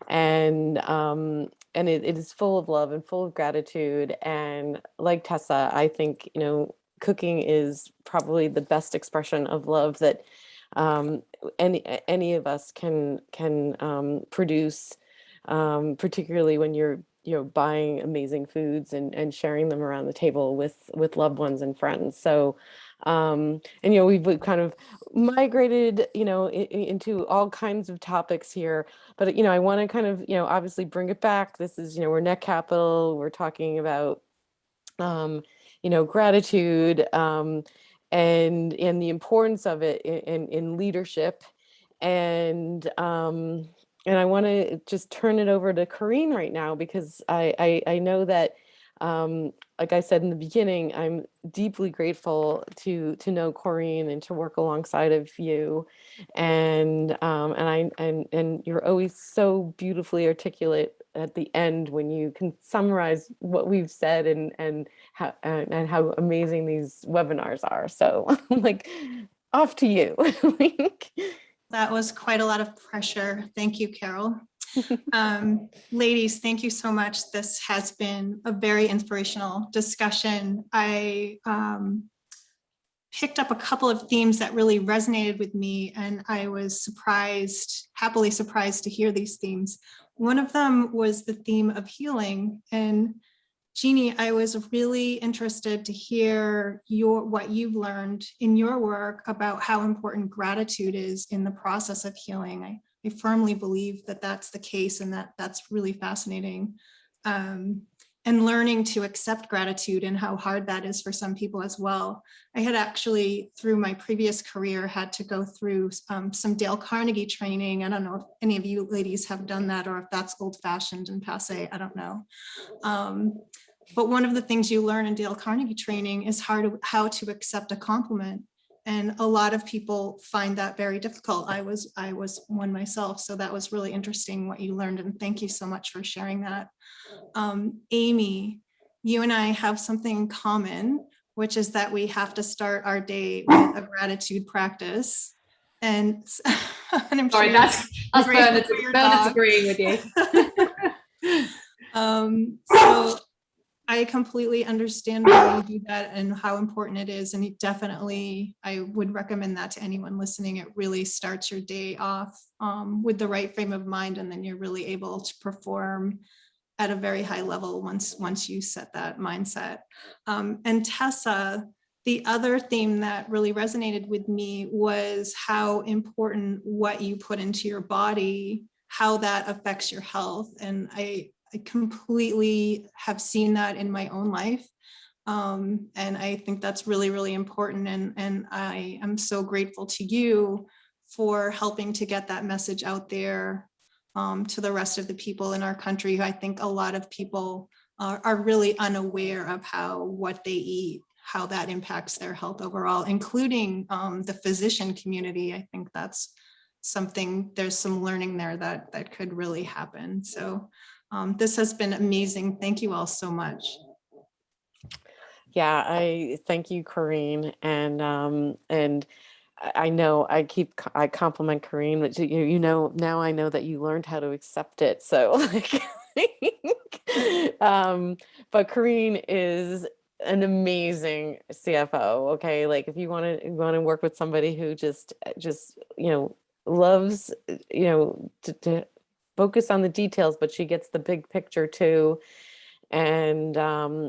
and it is full of love and full of gratitude. And like Tessa, I think cooking is probably the best expression of love that any of us can produce, particularly when you're buying amazing foods and sharing them around the table with loved ones and friends. So and we've kind of migrated into all kinds of topics here, but I want to kind of obviously bring it back. This is we're Netcapital, we're talking about gratitude, and the importance of it in leadership, and I want to just turn it over to Corinne right now, because I know that like I said in the beginning, I'm deeply grateful to know Corinne and to work alongside of you, and you're always so beautifully articulate at the end when you can summarize what we've said and how amazing these webinars are. So like, off to you. That was quite a lot of pressure. Thank you, Carol. Ladies, thank you so much. This has been a very inspirational discussion. I picked up a couple of themes that really resonated with me, and I was happily surprised to hear these themes. One of them was the theme of healing. And Jeannie, I was really interested to hear what you've learned in your work about how important gratitude is in the process of healing. I firmly believe that that's the case, and that's really fascinating. And learning to accept gratitude and how hard that is for some people as well. I had actually, through my previous career, had to go through some Dale Carnegie training. I don't know if any of you ladies have done that, or if that's old-fashioned and passé, I don't know. But one of the things you learn in Dale Carnegie training is how to accept a compliment. And a lot of people find that very difficult. I was one myself, so that was really interesting what you learned, and thank you so much for sharing that. Amy, you and I have something in common, which is that we have to start our day with a gratitude practice. And I'm sorry, sure that's Bernard's agreeing with you. So I completely understand why you do that and how important it is. And definitely, I would recommend that to anyone listening. It really starts your day off with the right frame of mind, and then you're really able to perform at a very high level once you set that mindset. And Tessa, the other theme that really resonated with me was how important what you put into your body, how that affects your health. And I completely have seen that in my own life. And I think that's really, really important. And I am so grateful to you for helping to get that message out there to the rest of the people in our country. I think a lot of people are really unaware of how what they eat, how that impacts their health overall, including the physician community. I think that's something, there's some learning there that could really happen. So this has been amazing. Thank you all so much. Yeah, I thank you, Corrine, and I know I compliment Corrine, but you know now I know that you learned how to accept it. So like, but Corrine is an amazing CFO. Okay, like if you want to work with somebody who just loves to focus on the details, but she gets the big picture too, and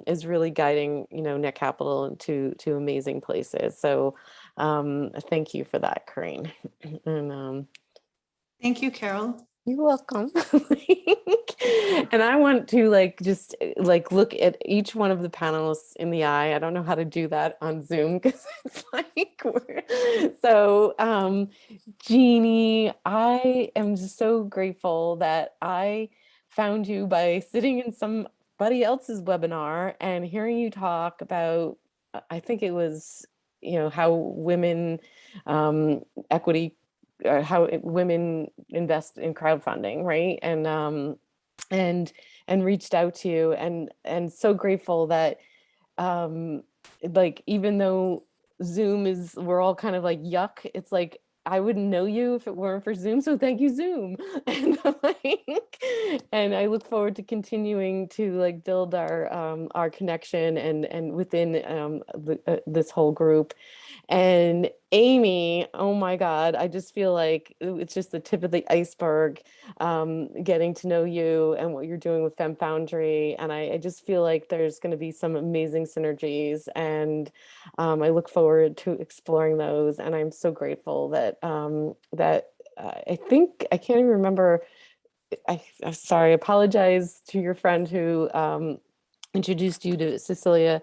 is really guiding Netcapital to amazing places. So thank you for that, Corrine. And Thank you, Carol. you're welcome. And I want to just look at each one of the panelists in the eye. I don't know how to do that on Zoom because it's so Jeannie, I am so grateful that I found you by sitting in somebody else's webinar and hearing you talk about, I think it was, how women equity, how women invest in crowdfunding, right? And reached out to you, and so grateful that even though Zoom we're all kind of like yuck, it's like I wouldn't know you if it weren't for Zoom. So thank you, Zoom. And I look forward to continuing to build our connection and within this whole group. And Amy, oh my God, I just feel like it's just the tip of the iceberg, getting to know you and what you're doing with Fem Foundry. And I just feel like there's going to be some amazing synergies, and I look forward to exploring those. And I'm so grateful that I think, I can't even remember, I'm sorry, I apologize to your friend who introduced you to Cecilia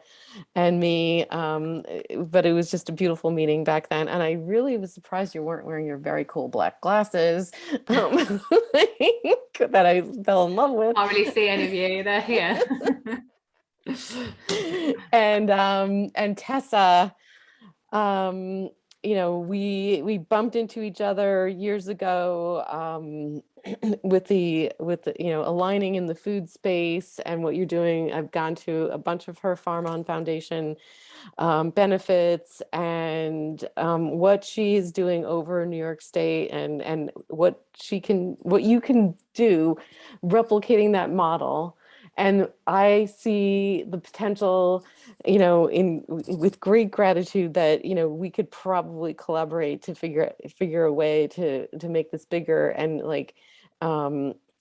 and me, but it was just a beautiful meeting back then, and I really was surprised you weren't wearing your very cool black glasses that I fell in love with. Can't really see any of you, they're here. And Tessa, we bumped into each other years ago, with the aligning in the food space and what you're doing. I've gone to a bunch of her Farm On Foundation benefits, and what she is doing over in New York State, and what you can do replicating that model. And I see the potential, with great gratitude that, we could probably collaborate to figure a way to make this bigger, and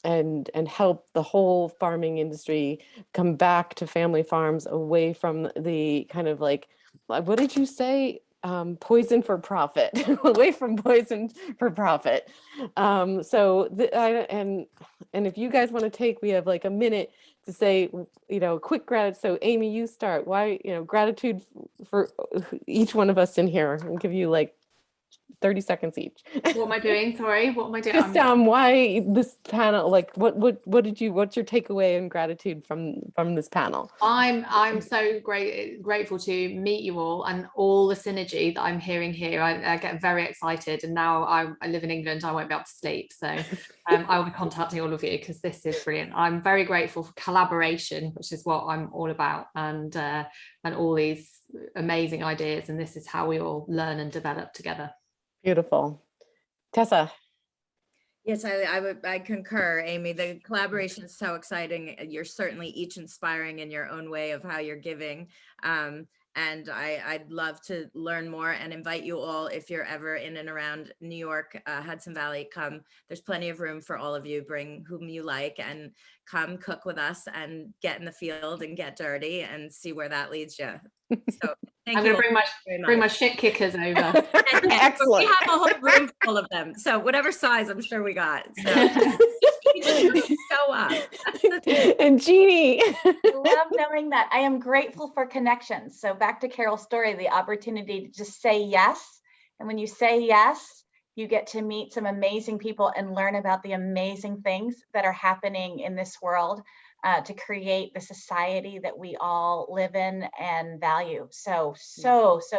and help the whole farming industry come back to family farms, away from the kind of what did you say? Poison for profit, away from poison for profit. And if you guys want to take, we have a minute to say, quick gratitude. So Amy, you start. Why, gratitude for each one of us in here. I'll give you 30 seconds each. What am I doing? Sorry, what am I doing? Just why this panel, what's your takeaway and gratitude from this panel? I'm so grateful to meet you all, and all the synergy that I'm hearing here. I get very excited, and now I live in England, I won't be able to sleep, so I will be contacting all of you because this is brilliant. I'm very grateful for collaboration, which is what I'm all about, and all these amazing ideas, and this is how we all learn and develop together. Beautiful. Tessa. Yes, I concur, Amy. The collaboration is so exciting. You're certainly each inspiring in your own way of how you're giving. And I'd love to learn more and invite you all, if you're ever in and around New York, Hudson Valley, come. There's plenty of room for all of you. Bring whom you like and come cook with us and get in the field and get dirty and see where that leads you. So I'm going to bring my shit kickers over. Excellent. We have a whole room full of them. So whatever size, I'm sure we got. So just keep Show up. And Jeannie. I love knowing that. I am grateful for connections. So back to Carol's story, the opportunity to just say yes. And when you say yes, you get to meet some amazing people and learn about the amazing things that are happening in this world to create the society that we all live in and value. So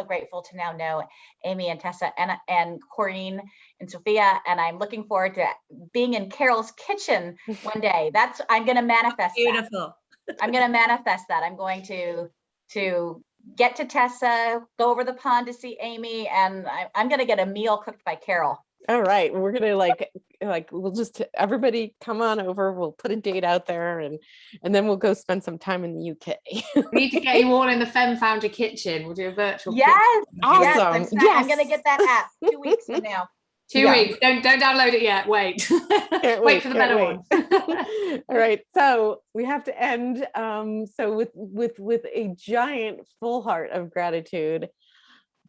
grateful to now know Amy and Tessa and Corinne and Sophia. And I'm looking forward to being in Carol's kitchen one day. I'm going to manifest Beautiful. that. I'm going to manifest that. I'm going to get to Tessa, go over the pond to see Amy, and I'm going to get a meal cooked by Carol. All right, we're gonna like we'll just everybody come on over. We'll put a date out there, and then we'll go spend some time in the UK. We need to get you all in the Femme Founder kitchen. We'll do a virtual Yes, kitchen. Awesome. Yes, Yes. I'm going to get that app 2 weeks from now. 2 Yeah. weeks. Don't download it yet. Wait. Wait for the better one. All right, so we have to end. So with a giant full heart of gratitude.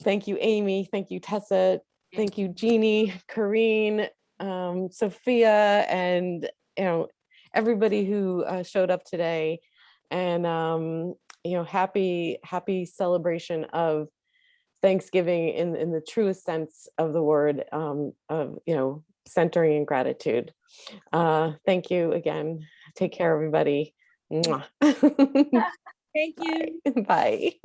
Thank you, Amy. Thank you, Tessa. Thank you, Jeannie, Corinne, Sophia, and everybody who showed up today. And happy celebration of Thanksgiving in the truest sense of the word, of centering in gratitude. Thank you again. Take care, everybody. Mwah. Thank you. Bye.